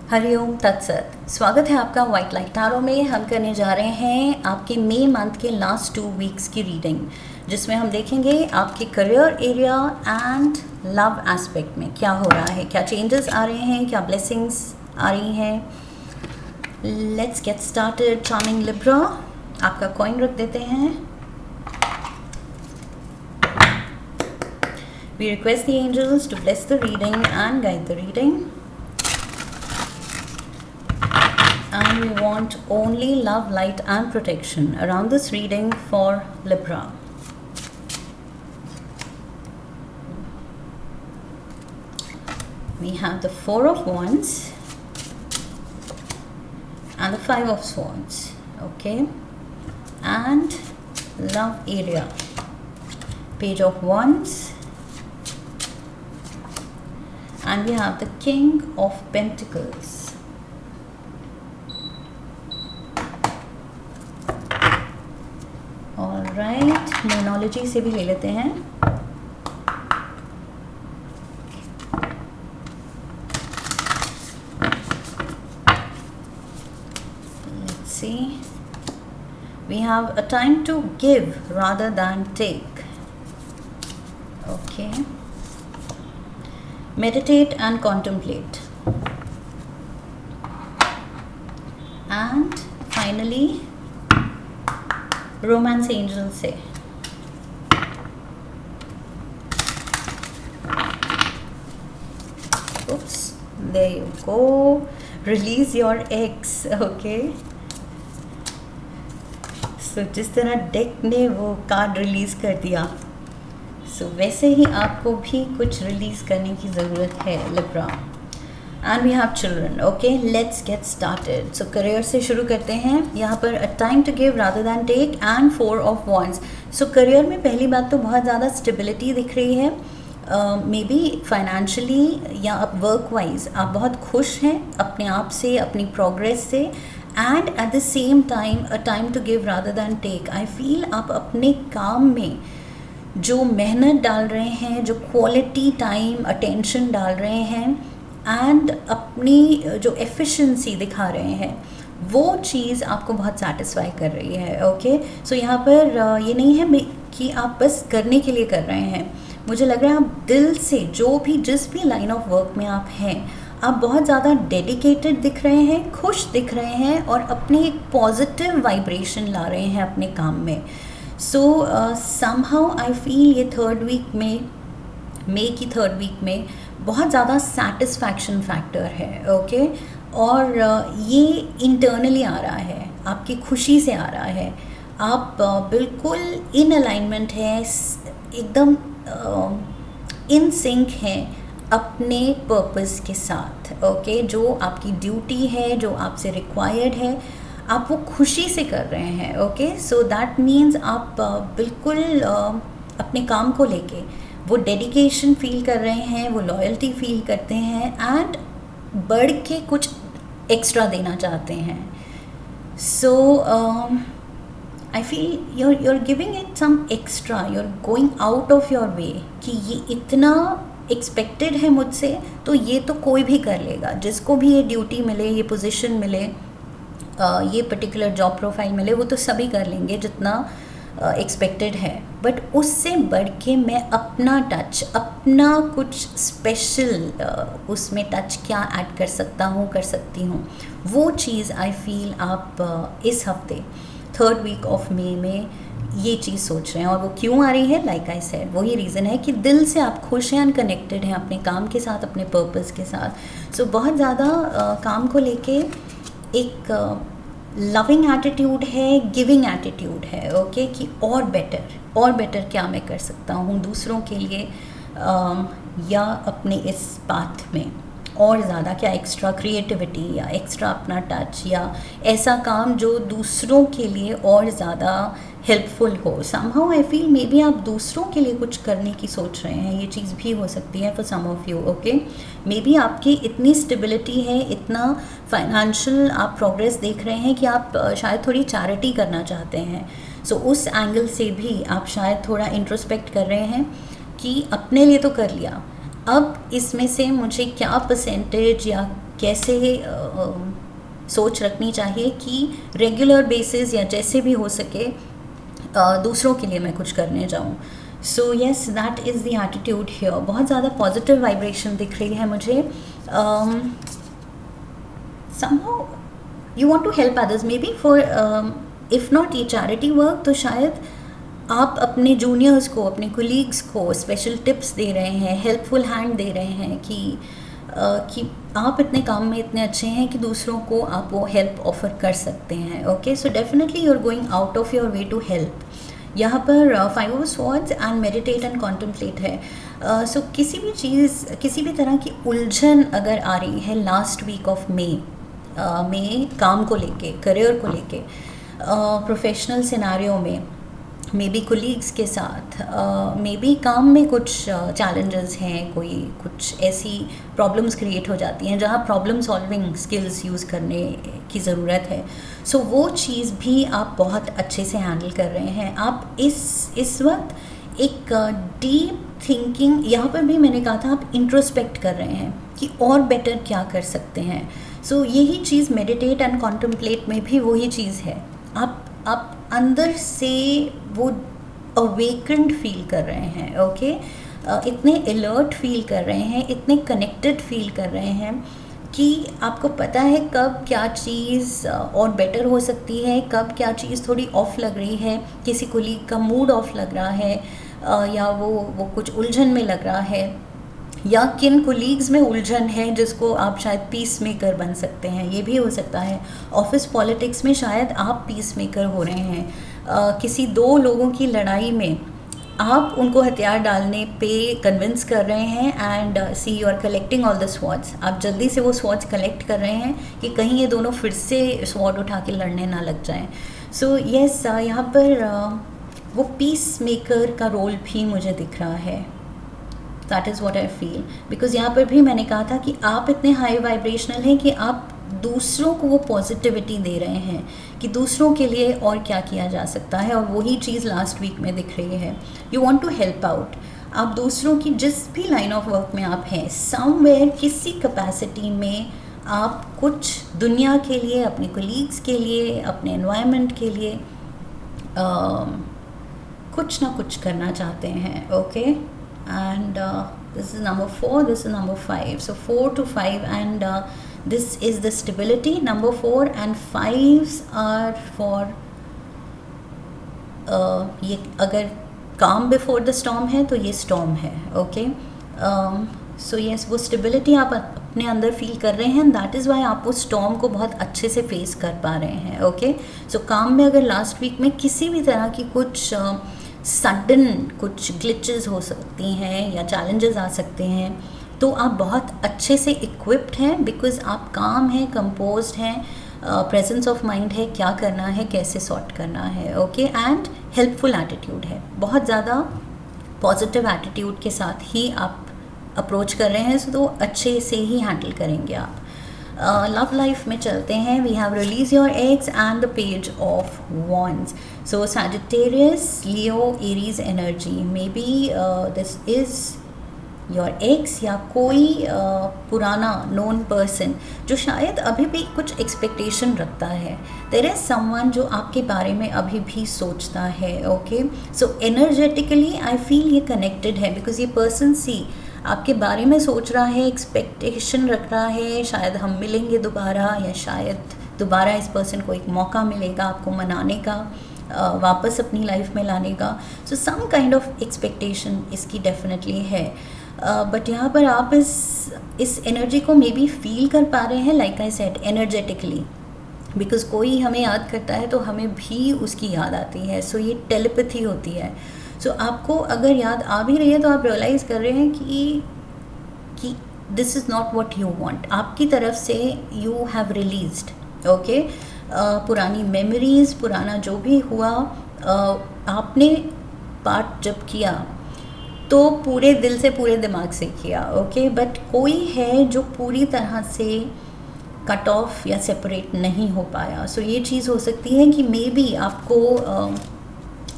हरिओम तत्सत। स्वागत है आपका वाइट लाइट टारो में। हम करने जा रहे हैं आपके मई मंथ के लास्ट 2 वीक्स की रीडिंग, जिसमें हम देखेंगे आपके career area and love aspect में क्या हो रहा है, क्या चेंजेस आ रहे हैं, क्या ब्लेसिंग्स आ रही हैं। Let's get started. Charming Libra, आपका कॉइन रख देते हैं। We request the angels to bless the reading and guide the reading. And we want only love, light and protection around this reading for Libra. We have the 4 of Wands and the 5 of Swords. Okay, and love area, Page of Wands, and we have the King of Pentacles. Right, numerology से भी ले लेते हैं. Let's see. We have a time to give rather than take. Okay. Meditate and contemplate. And finally, romance angel से oops, there you go, release your ex. Okay, so जिस तरह deck ने वो कार्ड रिलीज कर दिया, so वैसे ही आपको भी कुछ रिलीज करने की ज़रूरत है Libra. And we have children. Okay, let's get started. So career से शुरू करते हैं. यहाँ पर a time to give rather than take and 4 of wands. So career में पहली बात तो बहुत ज़्यादा स्टेबिलिटी दिख रही है. मे बी फाइनेंशियली या आप वर्क वाइज आप बहुत खुश हैं अपने आप से, अपनी प्रोग्रेस से. And at the same time a time to give rather than take. I feel आप अपने काम में जो मेहनत डाल रहे हैं, जो क्वालिटी टाइम अटेंशन डाल रहे हैं एंड अपनी जो एफिशिएंसी दिखा रहे हैं, वो चीज़ आपको बहुत सेटिस्फाई कर रही है. ओके, सो यहाँ पर ये नहीं है कि आप बस करने के लिए कर रहे हैं. मुझे लग रहा है आप दिल से जो भी जिस भी लाइन ऑफ वर्क में आप हैं, आप बहुत ज़्यादा डेडिकेटेड दिख रहे हैं, खुश दिख रहे हैं और अपनी एक पॉजिटिव वाइब्रेशन ला रहे हैं अपने काम में. सो समहाउ आई फील ये थर्ड वीक में, मई की थर्ड वीक में बहुत ज़्यादा सेटिस्फैक्शन फैक्टर है. ओके, और ये इंटरनली आ रहा है, आपकी खुशी से आ रहा है. आप बिल्कुल इन अलाइनमेंट है, एकदम इन सिंक हैं अपने पर्पस के साथ. ओके, जो आपकी ड्यूटी है, जो आपसे रिक्वायर्ड है, आप वो खुशी से कर रहे हैं. ओके, सो दैट मीन्स आप बिल्कुल अपने काम को लेके वो डेडिकेशन फील कर रहे हैं, वो लॉयल्टी फील करते हैं एंड बढ़ के कुछ एक्स्ट्रा देना चाहते हैं. So I feel you're giving it some extra, you're going out of your way कि ये इतना एक्सपेक्टेड है मुझसे, तो ये तो कोई भी कर लेगा. जिसको भी ये ड्यूटी मिले, ये पोजीशन मिले, ये पर्टिकुलर जॉब प्रोफाइल मिले, वो तो सभी कर लेंगे जितना एक्सपेक्टेड है. बट उससे बढ़ के मैं अपना टच, अपना कुछ स्पेशल उसमें टच क्या ऐड कर सकता हूँ, कर सकती हूँ, वो चीज़ आई फील आप इस हफ्ते थर्ड वीक ऑफ मई में ये चीज़ सोच रहे हैं. और वो क्यों आ रही है, लाइक आई सेड, वही रीज़न है कि दिल से आप खुश हैं, कनेक्टेड हैं अपने काम के साथ, अपने पर्पस के साथ. सो बहुत ज़्यादा काम को लेके एक लविंग एटीट्यूड है, गिविंग एटीट्यूड है. ओके, कि और बेटर क्या मैं कर सकता हूँ दूसरों के लिए, या अपने इस पाथ में और ज़्यादा क्या एक्स्ट्रा क्रिएटिविटी या एक्स्ट्रा अपना टच या ऐसा काम जो दूसरों के लिए और ज़्यादा हेल्पफुल हो. Somehow I feel may be आप दूसरों के लिए कुछ करने की सोच रहे हैं. ये चीज़ भी हो सकती है for some of you. Okay, maybe आपकी इतनी स्टेबिलिटी है, इतना फाइनेंशियल आप प्रोग्रेस देख रहे हैं कि आप शायद थोड़ी चैरिटी करना चाहते हैं. सो उस एंगल से भी आप शायद थोड़ा इंट्रोस्पेक्ट कर रहे हैं कि अपने लिए तो कर लिया, अब इसमें से मुझे क्या परसेंटेज या कैसे सोच रखनी चाहिए कि रेगुलर बेसिस या जैसे भी हो सके दूसरों के लिए मैं कुछ करने जाऊँ. So yes, that is the attitude here. बहुत ज़्यादा पॉजिटिव वाइब्रेशन दिख रही है मुझे. somehow you want to help others, maybe for if not ये चैरिटी वर्क तो शायद आप अपने जूनियर्स को, अपने कोलीग्स को स्पेशल टिप्स दे रहे हैं, हेल्पफुल हैंड दे रहे हैं कि आप इतने काम में इतने अच्छे हैं कि दूसरों को आप वो हेल्प ऑफर कर सकते हैं. Okay, so definitely you are going out of your way to help. यहाँ पर 5 of swords and meditate and contemplate है. सो किसी भी चीज़, किसी भी तरह की उलझन अगर आ रही है लास्ट वीक ऑफ में काम को लेके, करियर को लेके, प्रोफेशनल सिनारियो में, मे बी कोलीग्स के साथ, मे बी काम में कुछ चैलेंजेस हैं, कोई कुछ ऐसी प्रॉब्लम्स क्रिएट हो जाती हैं जहाँ प्रॉब्लम सॉल्विंग स्किल्स यूज़ करने की ज़रूरत है. सो वो चीज़ भी आप बहुत अच्छे से हैंडल कर रहे हैं. आप इस वक्त एक डीप थिंकिंग, यहाँ पर भी मैंने कहा था आप इंट्रोस्पेक्ट कर रहे हैं कि और बेटर क्या कर सकते हैं. सो यही चीज़ मेडिटेट एंड कॉन्टम्पलेट में भी वही चीज़ है. आप अंदर से वो अवेकेंड फील कर रहे हैं. ओके, इतने अलर्ट फील कर रहे हैं, इतने कनेक्टेड फील कर रहे हैं कि आपको पता है कब क्या चीज़ और बेटर हो सकती है, कब क्या चीज़ थोड़ी ऑफ लग रही है, किसी कोलीग का मूड ऑफ लग रहा है, या वो कुछ उलझन में लग रहा है, या किन कोलीग्स में उलझन है जिसको आप शायद पीस मेकर बन सकते हैं. ये भी हो सकता है. ऑफिस पॉलिटिक्स में शायद आप पीस मेकर हो रहे हैं. किसी 2 लोगों की लड़ाई में आप उनको हथियार डालने पे कन्विंस कर रहे हैं and see you are collecting all the swords. आप जल्दी से वो स्वॉर्ड्स कलेक्ट कर रहे हैं कि कहीं ये दोनों फिर से स्वॉर्ड उठा के लड़ने ना लग जाएं. सो येस, यहाँ पर वो पीस मेकर का रोल भी मुझे दिख रहा है. That is what I feel. Because यहाँ पर भी मैंने कहा था कि आप इतने हाई वाइब्रेशनल हैं कि आप दूसरों को वो पॉजिटिविटी दे रहे हैं कि दूसरों के लिए और क्या किया जा सकता है, और वही चीज़ लास्ट वीक में दिख रही है. You want to help out. आप दूसरों की जिस भी लाइन ऑफ वर्क में आप हैं, समवेयर किसी कैपेसिटी में आप कुछ दुनिया के लिए, अपने कोलीग्स के लिए, अपने एनवायरनमेंट के लिए कुछ ना कुछ करना चाहते हैं. Okay, and this is number 4, this is number 5. So 4 to 5, and this is the stability. Number 4 and 5s are for ये अगर calm before the storm है तो ये storm है. Okay, so yes, वो stability आप अपने अंदर फील कर रहे हैं. दैट इज़ वाई आप वो storm को बहुत अच्छे से फेस कर पा रहे हैं. ओके, सो काम में अगर लास्ट वीक में किसी भी तरह की कुछ सडन कुछ ग्लिचेस हो सकती हैं या चैलेंजेस आ सकते हैं, तो आप बहुत अच्छे से इक्विप्ड हैं बिकॉज आप काम हैं, कंपोज्ड हैं, प्रेजेंस ऑफ माइंड है, क्या करना है, कैसे सॉर्ट करना है. ओके, एंड हेल्पफुल एटीट्यूड है, बहुत ज़्यादा पॉजिटिव एटीट्यूड के साथ ही आप अप्रोच कर रहे हैं, तो अच्छे से ही हैंडल करेंगे आप. लव लाइफ में चलते हैं. We have release your eggs and the page of wands. So Sagittarius, Leo, Aries energy, maybe this is your ex या कोई पुराना नोन पर्सन जो शायद अभी भी कुछ एक्सपेक्टेशन रखता है. देयर इज़ समवन जो आपके बारे में अभी भी सोचता है. Okay, so energetically I feel ये कनेक्टेड है बिकॉज ये पर्सन सी आपके बारे में सोच रहा है, एक्सपेक्टेशन रख रहा है, शायद हम मिलेंगे दोबारा, या शायद दोबारा इस पर्सन को एक मौका मिलेगा आपको मनाने का, वापस अपनी लाइफ में लाने का. सो सम काइंड ऑफ एक्सपेक्टेशन इसकी डेफिनेटली है. बट यहाँ पर आप इस एनर्जी को मे बी फील कर पा रहे हैं, like I said, energetically, because कोई हमें याद करता है तो हमें भी उसकी याद आती है. सो ये टेलीपैथी होती है. सो आपको अगर याद आ भी रही है तो आप रियलाइज़ कर रहे हैं कि this is not what you want. आपकी तरफ से यू हैव रिलीज्ड. ओके, पुरानी मेमोरीज़, पुराना जो भी हुआ, आपने पार्ट जब किया तो पूरे दिल से, पूरे दिमाग से किया. ओके, बट कोई है जो पूरी तरह से कट ऑफ या सेपरेट नहीं हो पाया. सो ये चीज़ हो सकती है कि मे बी आपको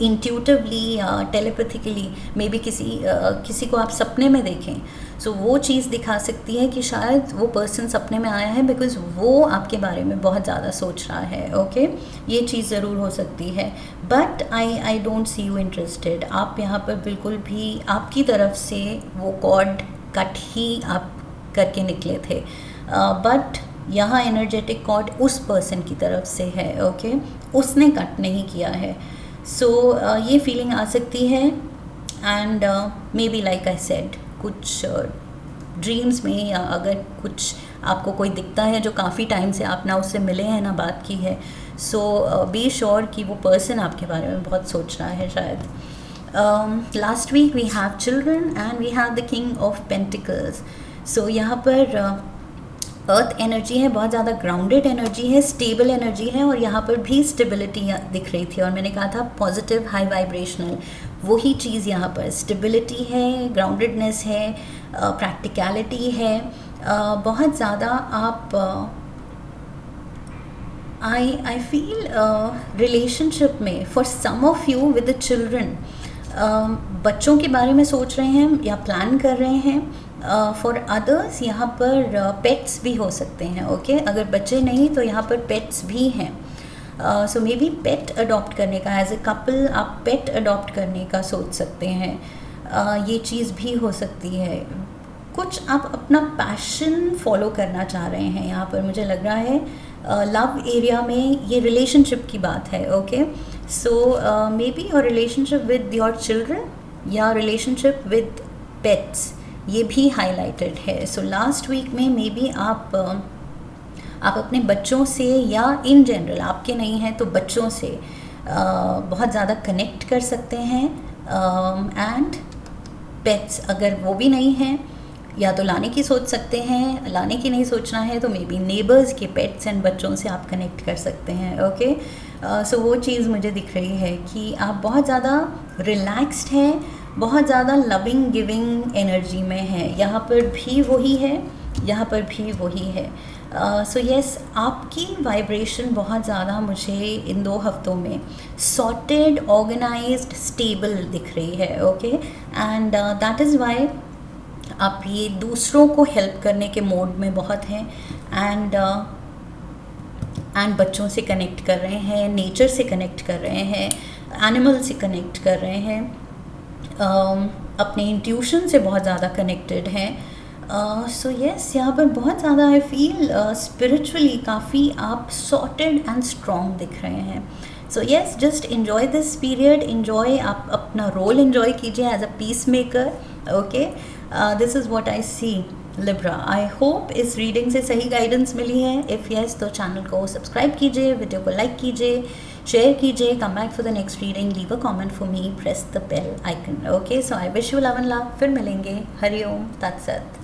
इंट्यूटिवली या टेलीपैथिकली मे बी किसी को आप सपने में देखें. सो वो चीज़ दिखा सकती है कि शायद वो पर्सन सपने में आया है बिकॉज़ वो आपके बारे में बहुत ज़्यादा सोच रहा है। ओके, ये चीज़ ज़रूर हो सकती है, but I don't see you interested. आप यहाँ पर बिल्कुल भी, आपकी तरफ से वो कॉर्ड कट ही आप करके निकले थे, बट यहाँ एनर्जेटिक कॉर्ड उस पर्सन की तरफ से है। ओके, उसने कट नहीं किया है। सो ये फीलिंग आ सकती है and may be like I said, कुछ ड्रीम्स में या अगर कुछ आपको कोई दिखता है जो काफ़ी टाइम से आप ना उससे मिले हैं ना बात की है, सो बी श्योर कि वो पर्सन आपके बारे में बहुत सोच रहा है शायद। Last week we have children and we have the king of pentacles. So यहाँ पर अर्थ एनर्जी है, बहुत ज़्यादा ग्राउंडेड एनर्जी है, स्टेबल एनर्जी है, और यहाँ पर भी स्टेबिलिटी दिख रही थी, और मैंने कहा था पॉजिटिव हाई वाइब्रेशनल, वही चीज़ यहाँ पर स्टेबिलिटी है, ग्राउंडेडनेस है, प्रैक्टिकलिटी है, बहुत ज़्यादा आप आई फील रिलेशनशिप में for some of you with the children, बच्चों के बारे में सोच रहे हैं या प्लान कर रहे हैं। फॉर अदर्स यहाँ पर पेट्स भी हो सकते हैं। ओके, अगर बच्चे नहीं तो यहाँ पर पेट्स भी हैं। सो मे बी पेट अडॉप्ट करने का, एज ए कपल आप पेट अडॉप्ट करने का सोच सकते हैं। ये चीज़ भी हो सकती है। कुछ आप अपना पैशन फॉलो करना चाह रहे हैं यहाँ पर, मुझे लग रहा है लव एरिया में ये रिलेशनशिप की बात है। Okay, so may be your relationship with your children या रिलेशनशिप विद पेट्स, ये भी हाईलाइटेड है। सो लास्ट वीक में मे बी आप अपने बच्चों से या इन जनरल, आपके नहीं हैं तो बच्चों से बहुत ज़्यादा कनेक्ट कर सकते हैं। एंड पेट्स अगर वो भी नहीं हैं, या तो लाने की सोच सकते हैं, लाने की नहीं सोचना है तो मे बी नेबर्स के पेट्स एंड बच्चों से आप कनेक्ट कर सकते हैं। ओके, सो वो चीज़ मुझे दिख रही है कि आप बहुत ज़्यादा रिलैक्स्ड हैं, बहुत ज़्यादा लविंग गिविंग एनर्जी में है। यहाँ पर भी वही है, यहाँ पर भी वही है। सो येस, आपकी वाइब्रेशन बहुत ज़्यादा मुझे इन 2 हफ्तों में सॉर्टेड, ऑर्गेनाइज्ड, स्टेबल दिख रही है। Okay, and that is why आप ये दूसरों को हेल्प करने के मोड में बहुत हैं, एंड बच्चों से कनेक्ट कर रहे हैं, नेचर से कनेक्ट कर रहे हैं, एनिमल से कनेक्ट कर रहे हैं, अपने इंट्यूशन से बहुत ज़्यादा कनेक्टेड हैं। सो येस, यहाँ पर बहुत ज़्यादा आई फील स्पिरिचुअली काफ़ी आप सॉर्टेड एंड स्ट्रॉन्ग दिख रहे हैं। So yes, just enjoy this period, enjoy, आप अपना रोल इन्जॉय कीजिए as a peacemaker. Okay, this is what I see Libra. I hope इस रीडिंग से सही गाइडेंस मिली है। इफ़ येस तो चैनल को सब्सक्राइब कीजिए, वीडियो को लाइक कीजिए, शेयर कीजिए, come back for the next reading, leave a comment for me, press the bell icon. Okay, so I wish you love and love. फिर मिलेंगे। हरिओम तत्सत।